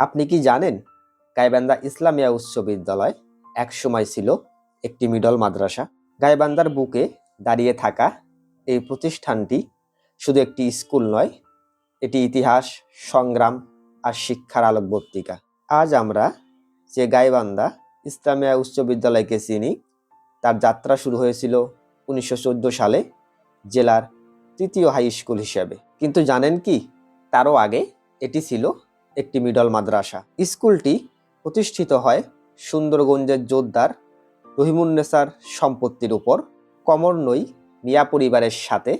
আপনি কি জানেন গাইবান্ধা ইসলামিয়া উচ্চ বিদ্যালয় একসময় ছিল একটি মিডল মাদ্রাসা? গাইবান্ধার বুকে দাঁড়িয়ে থাকা এই প্রতিষ্ঠানটি শুধু একটি স্কুল নয়, এটি ইতিহাস, সংগ্রাম আর শিক্ষার আলোকবর্তিকা। আজ আমরা যে গাইবান্ধা ইসলামিয়া উচ্চ বিদ্যালয়কে চিনি, তার যাত্রা শুরু হয়েছিল 1914 সালে জেলার তৃতীয় হাই স্কুল হিসেবে। কিন্তু জানেন কি, তারও আগে এটি ছিল একটি মিডল মাদ্রাসা। স্কুলটি প্রতিষ্ঠিত হয় সুন্দরগঞ্জের জোরদার রহিমুন্নেসার সম্পত্তির উপর। কমরনই মিয়া পরিবারের সাথে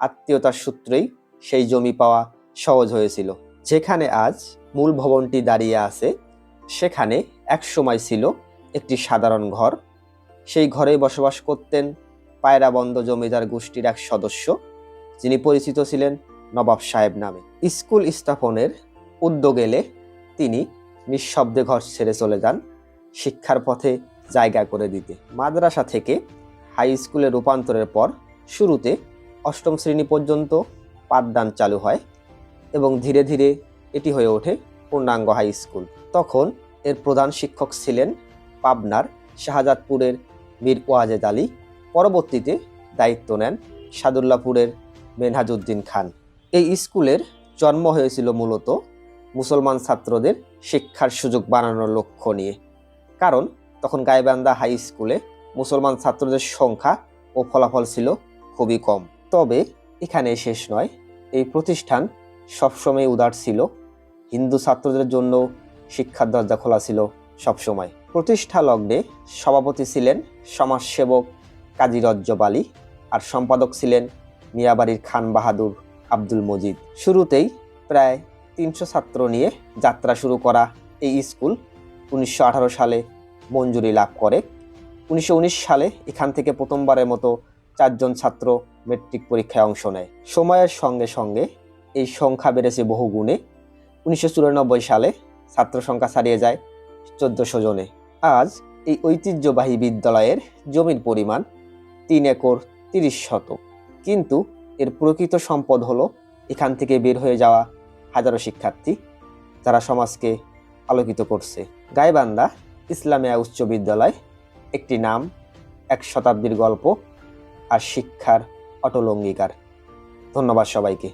আত্মীয়তার সূত্রেই সেই জমি পাওয়া সহজ হয়েছিল। যেখানে আজ মূল ভবনটি দাঁড়িয়ে আছে, সেখানে একসময় ছিল একটি সাধারণ ঘর। সেই ঘরে বসবাস করতেন পায়রাবন্দ জমিদার গোষ্ঠীর এক সদস্য, যিনি পরিচিত ছিলেন নবাব সাহেব নামে। স্কুল স্থাপনের উদ্যোগ এলে তিনি নিঃশব্দে ঘর ছেড়ে চলে যান শিক্ষার পথে জায়গা করে দিতে। মাদ্রাসা থেকে হাই স্কুলে রূপান্তরের পর শুরুতে অষ্টম শ্রেণী পর্যন্ত পাঠদান চালু হয় এবং ধীরে ধীরে এটি হয়ে ওঠে পূর্ণাঙ্গ হাই স্কুল। তখন এর প্রধান শিক্ষক ছিলেন পাবনার শাহজাদপুরের মীর ওয়াজেদ আলী। পরবর্তীতে দায়িত্ব নেন সাদুল্লাপুরের মেনহাজউদ্দিন খান। এই স্কুলের জন্ম হয়েছিল মূলত মুসলমান ছাত্রদের শিক্ষার সুযোগ বাড়ানোর লক্ষ্য নিয়ে, কারণ তখন গাইবান্ধা হাই স্কুলে মুসলমান ছাত্রদের সংখ্যা ও ফলাফল ছিল খুবই কম। তবে এখানে শেষ নয়, এই প্রতিষ্ঠান সবসময় উদার ছিল। হিন্দু ছাত্রদের জন্য শিক্ষার দরজা খোলা ছিল সবসময়। প্রতিষ্ঠা লগ্নে সভাপতি ছিলেন সমাজসেবক কাজী রজ্জব আলী, আর সম্পাদক ছিলেন মিয়াবাড়ির খান বাহাদুর আব্দুল মজিদ। শুরুতেই প্রায় 300 ছাত্র নিয়ে যাত্রা শুরু করা এই স্কুল 1918 সালে মঞ্জুরি লাভ করে। 1919 সালে এখান থেকে প্রথমবারের মতো 4 জন ছাত্র মেট্রিক পরীক্ষায় অংশ নেয়। সময়ের সঙ্গে সঙ্গে এই সংখ্যা বেড়েছে বহুগুণে। 1994 সালে ছাত্র সংখ্যা ছাড়িয়ে যায় 1400 জনে। আজ এই ঐতিহ্যবাহী বিদ্যালয়ের জমির পরিমাণ 3 একর 30 শতক, কিন্তু এর প্রকৃত সম্পদ হলো এখান থেকে বের হয়ে যাওয়া হাজারো শিক্ষার্থী, যারা সমাজকে আলোকিত করছে। গাইবান্ধা ইসলামিয়া উচ্চ বিদ্যালয় একটি নাম, এক শতাব্দীর গল্প আর শিক্ষার অটল অঙ্গীকার। ধন্যবাদ সবাইকে।